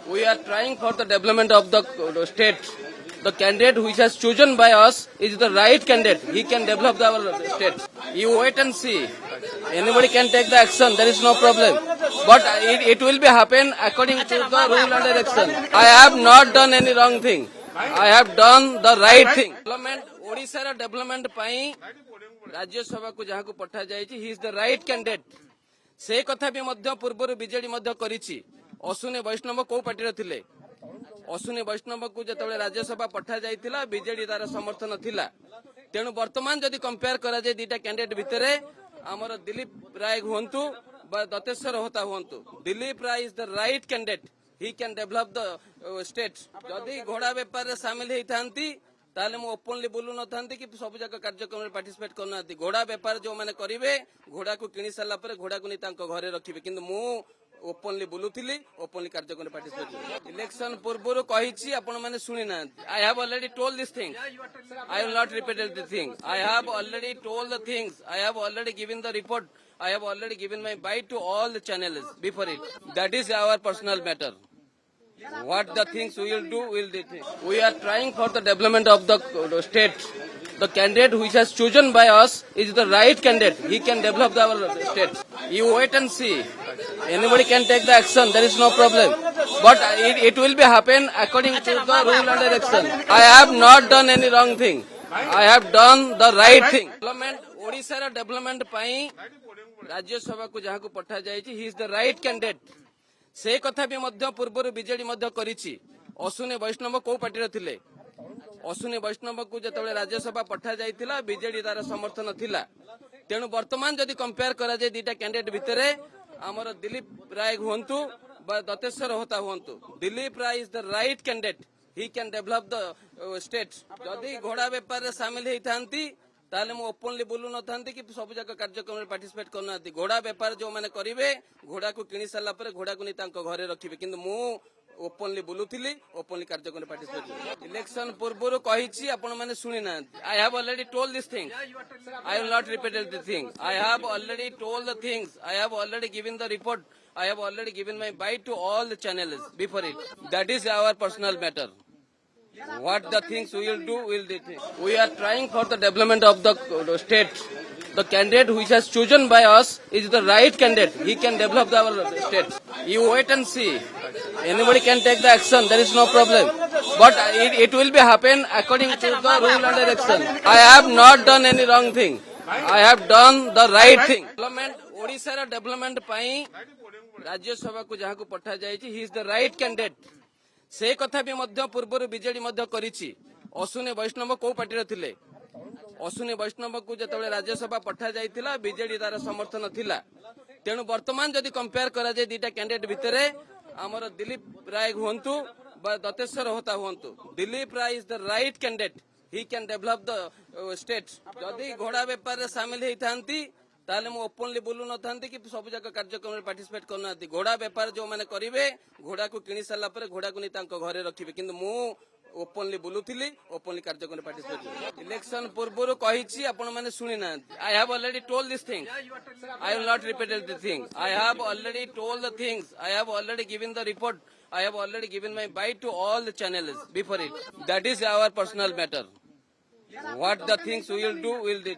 We are trying for the development of the state. The candidate which has chosen by us is the right candidate. He can develop our state. You wait and see. Anybody can take the action. There is no problem. But it will be happen according to the rule and direction. I have not done any wrong thing. I have done the right thing. Development, Odisha development ପାଇଁ राज्यसभा को जहाँ को पठा जाइए, he is the right candidate. से कथा भी मध्य पूर्व बीजेडी मध्य करिछि. अश्विनी वैष्णव को पार्टी थिले. अश्विनी वैष्णव को जतबेले राज्यसभा पठा जाइतिला बीजेडी तार समर्थन थिला. तेणु वर्तमान जदि कंपेयर करा जाय दीटा कैंडिडेट भितरे हमर दिलीप राय हुंतु बा दतेश्वर होता हुंतु. Dilip Rai is the right candidate. He can develop the state. जदि घोड़ा व्यापार रे शामिल हेइथांती ताले मु ओपनली बोलु न थांती कि सब जगह कार्यक्रम में पार्टिसिपेट करना. घोड़ा व्यापार जो माने करिवे घोड़ा को किनि साला पर घोड़ा को नि तांको घरे रखिबे. किंतु मु ओपनली बोलुथिली ओपनली कार्यक्रम में पार्टिसिपेट करी. इलेक्शन पूर्व कहिछि आपण माने सुनि ना. I have already told this thing. I will not repeat the thing. I have already told the things. I have already given the report. I have already given my bite to all the channels before it. That is our personal matter. What the things we will do, we'll do. We are trying for the development of the state. The candidate which has chosen by us is the right candidate. He can develop our state. You wait and see. Anybody can take the action. There is no problem. But it will be happen according to the rule and direction. I have not done any wrong thing. I have done the right thing. Development, Odisha development ପାଇଁ राज्यसभा को जहाँ को पठा जाइए, he is the right candidate. से कथा भी मध्य पूर्व बीजेडी मध्य करिछि. अश्विनी वैष्णव को पार्टी थिले. अश्विनी वैष्णव को जतबेले राज्यसभा पठा जाइतिला बीजेडी तार समर्थन थिला. तेणु वर्तमान जदि कंपेयर करा जाय दीटा कैंडिडेट भितरे हमर दिलीप राय हुंतु बा दतेश्वर होता हुंतु. Dilip Rai is the right candidate. He can develop the state. जदि घोड़ा व्यापार रे शामिल हेइथांती ताले मु ओपनली बोलु न थांती कि सब जगह कार्यक्रम में पार्टिसिपेट करना. घोड़ा व्यापार जो माने करिवे घोड़ा को किनि साला पर घोड़ा को नि तांको घरे रखिबे. किंतु मु ओपनली बोलुथिली ओपनली कार्यक्रम में पार्टिसिपेट करी. इलेक्शन पूर्व कहिछि आपण माने सुनि ना. I have already told this thing. I will not repeat the thing. I have already told the things. I have already given the report. I have already given my bite to all the channels before it. That is our personal matter. What the things we will do, we'll do. We are trying for the development of the state. The candidate which has chosen by us is the right candidate. He can develop our state. You wait and see. Anybody can take the action. There is no problem. But it will be happen according to the rule and direction. I have not done any wrong thing. I have done the right thing. Development, Odisha development ପାଇଁ राज्यसभा को जहाँ को पठा जाइए, he is the right candidate. से कथा भी मध्य पूर्व बीजेडी मध्य करिछि. अश्विनी वैष्णव को पार्टी थिले. अश्विनी वैष्णव को जतबेले राज्यसभा पठा जाइतिला बीजेडी तार समर्थन थिला. तेणु वर्तमान जदि कंपेयर करा जाय दीटा कैंडिडेट भितरे हमर दिलीप राय हुंतु बा दतेश्वर होता हुंतु. Dilip Rai is the right candidate. He can develop the state. जदि घोड़ा व्यापार रे शामिल हेइथांती ताले मु ओपनली बोलु न थांती कि सब जगह कार्यक्रम में पार्टिसिपेट करना. घोड़ा व्यापार जो माने करिवे घोड़ा को किनि साला पर घोड़ा को नि तांको घरे रखिबे. किंतु मु ओपनली बोलुथिली ओपनली कार्यक्रम में पार्टिसिपेट करी. इलेक्शन पूर्व कहिछि आपण माने सुनि ना. I have already told this thing. I will not repeat the thing. I have already told the things. I have already given the report. I have already given my bite to all the channels before it. That is our personal matter. What the things we will do, we'll do.